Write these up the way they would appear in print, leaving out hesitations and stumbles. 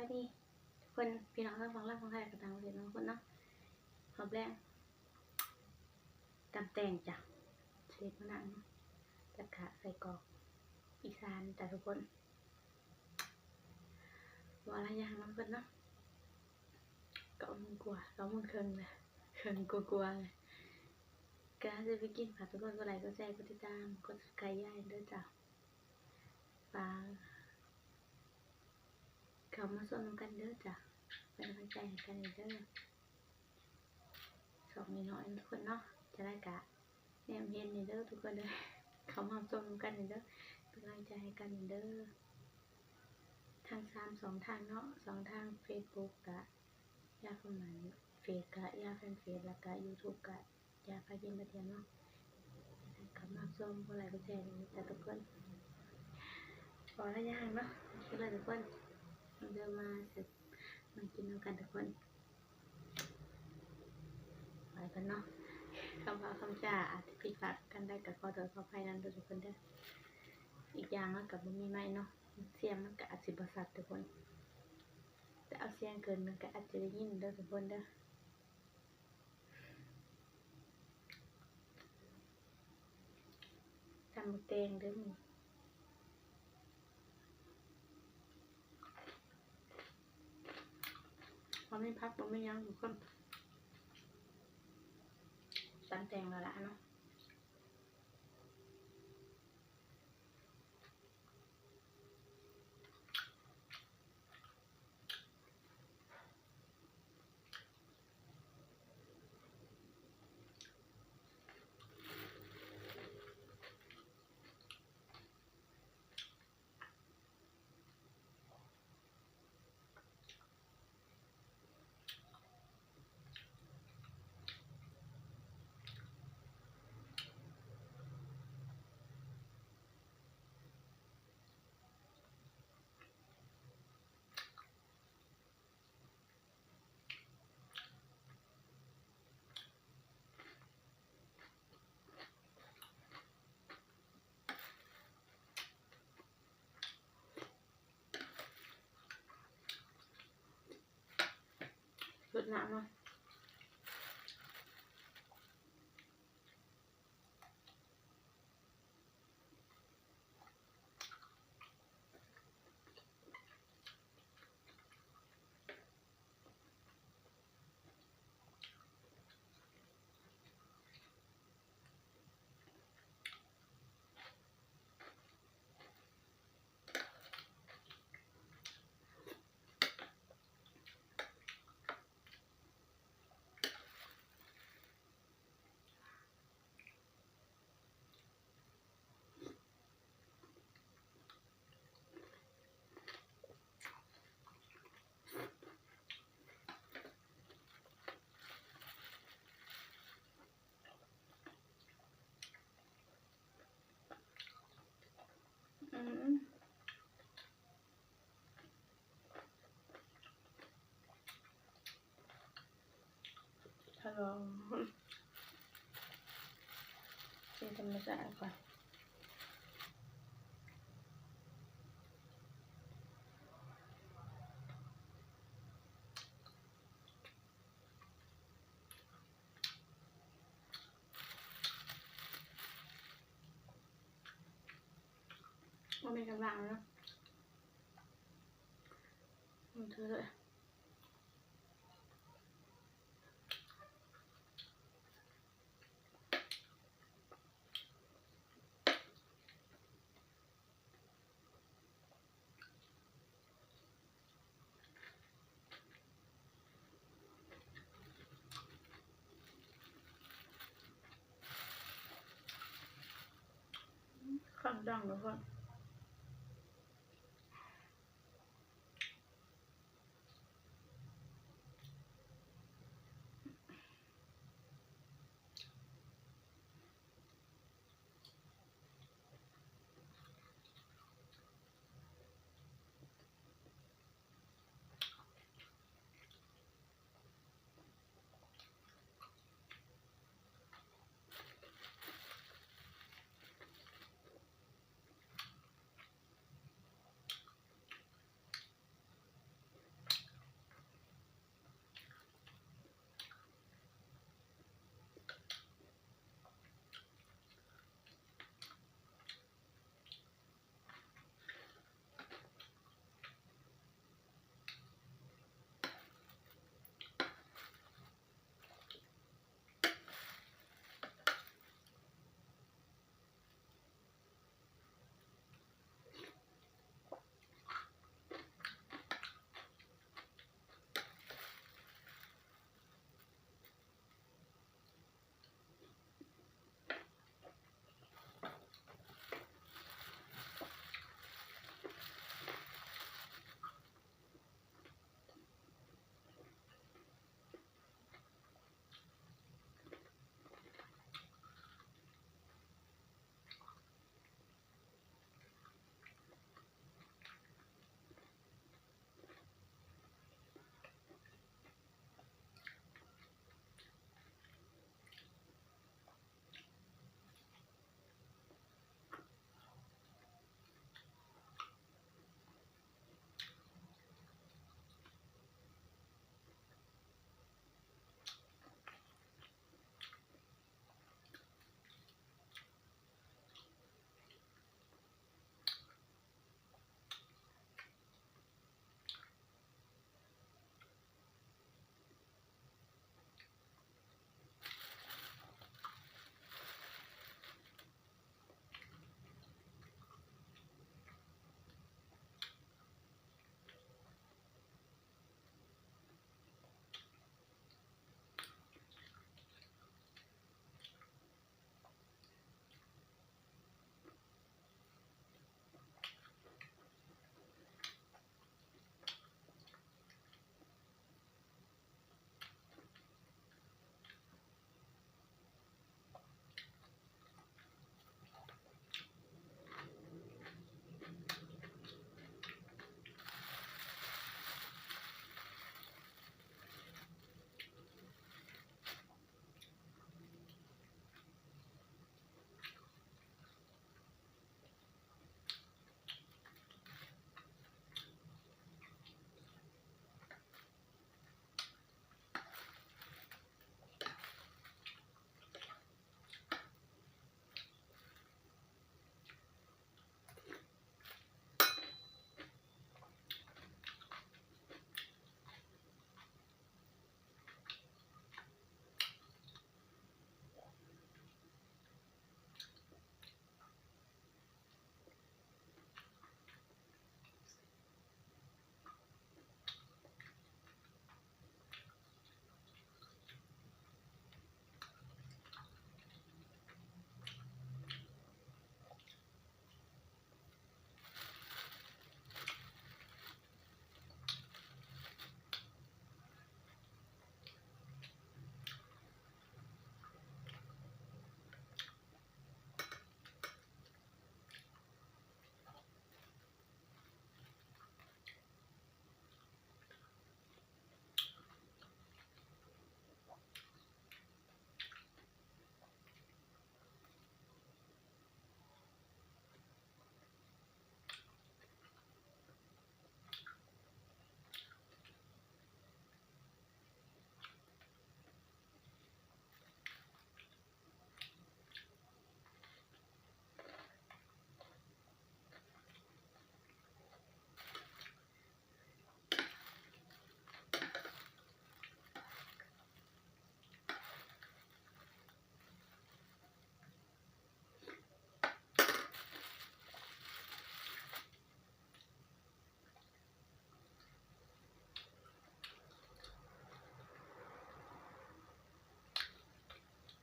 ายดีเพิ่นพี่น้องทั้งฝั่งลาวฝั่งไทยก็ต่างประเทศทุกคนเนาะรอบแรกตำแตงจ้ะเสร็จมื้อนั้นแล้วก็ใส่กรอกอีสานจ้ะทุกคนว่าหลายอย่างนำเพิ่นเนาะก็มันกว่า2มื้อครึ่งน่ะครึ่งกว่าๆเลยก็จะไปกินฝากทุกคนกดไลค์กดแชร์กดติดตามกด Subscribe ย้ายเด้อจ้ะฝากเข้ามาส่งกันเด้อจ้ะเป็นกำลังใจให้กันเด้อสองน้อยๆทุกคนเนาะจะได้กะแนมเห็นนี่เด้อทุกคนเด้อเข้ามาส่งกันเด้อเป็นกำลังใจให้กันเด้อทาง2ทางเนาะ2ทาง Facebook กะยาคำมันเฟซกะยาแฟนเฟซแล้วก็ YouTube กะยาพากินมาเที่ยวเนาะเข้ามาส่งกดไลค์กดแชร์จ้ะทุกคนขอละอย่างเนาะคือเลยทุกคนเดี๋ยวมากินกันทุกคนไปกันเนาะคำว่าคำจ้าอาจจะผิดพลาดกันได้ก็ขอโทษขออภัยนำทุกคนเด้ออีกอย่างมันก็บ่มีไม้เนาะเสียงมันก็อาจสิบ่ชัดทุกคนแต่เอาเสียงเกินมันก็อาจจะได้ยินเด้อทุกคนเด้อตำบักแตงเด้อนี่บ่มีผักบ่มีหยังทุกคนตำแตงแล้วล่ะเนาะรดน้ำเนาะฮัลโหลที่ธรรมชาติก่อนว่าไม่กำลังเนาะมันเธอเลยข้างดังทุกคน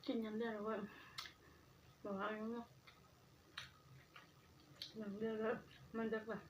กินยำเดือดแล้วก็บอกว่าอย่างนี้ยำเดือดแล้วมันจะแบบ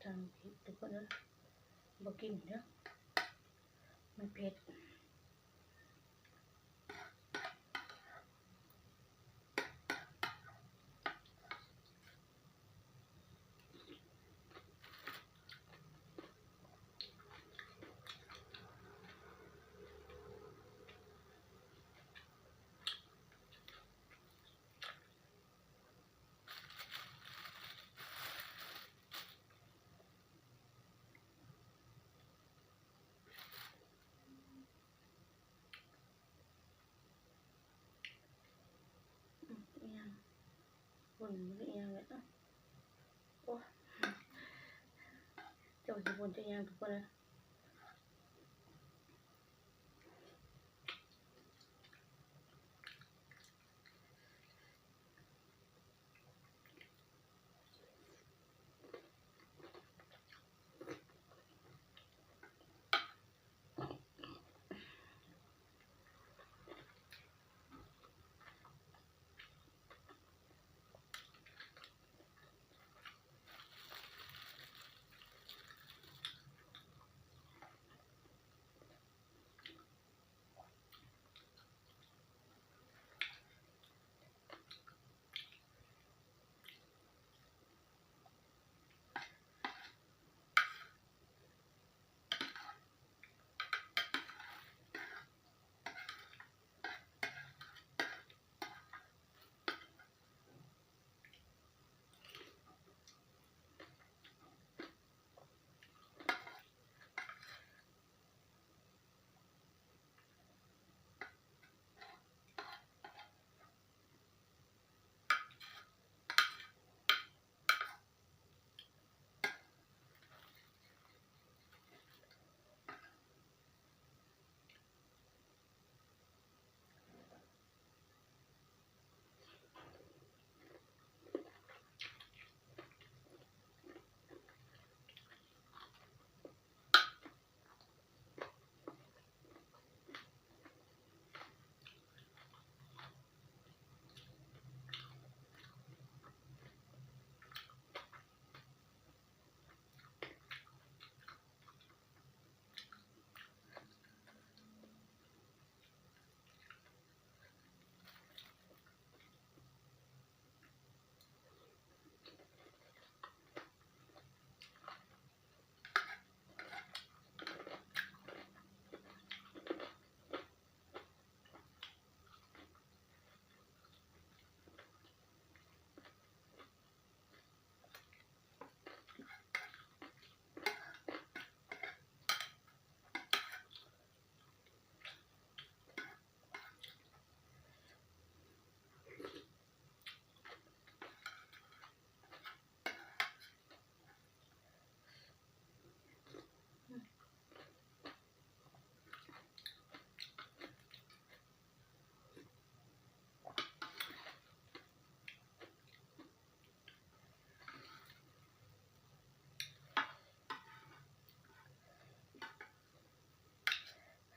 ทางเผ็ดทุกคนเลยบ่กินเด้อมันเผ็ด นมันอีหยังเลยโอ้เจ้าสิบ่นจะอีหยังทุกคนเลย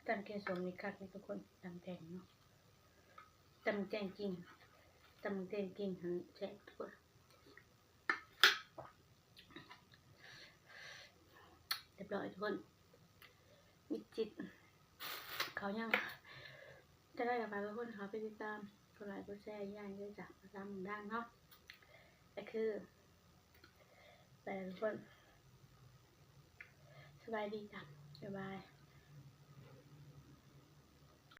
ตำแกงส้มนี่คักนี่ทุกคนตำแตงเนาะตำแตงจริงตำแตงจริงหันแซ่บทุกคนเรียบร้อยทุกคนมีจิตเขายังจะได้กับไปทุกคนเขาไปติดตามกดไลค์กดแชร์ย่างด้วยจ้ะตามดังเนาะก็คือไปทุกคนสบายดีจ้ะบ๊ายบาย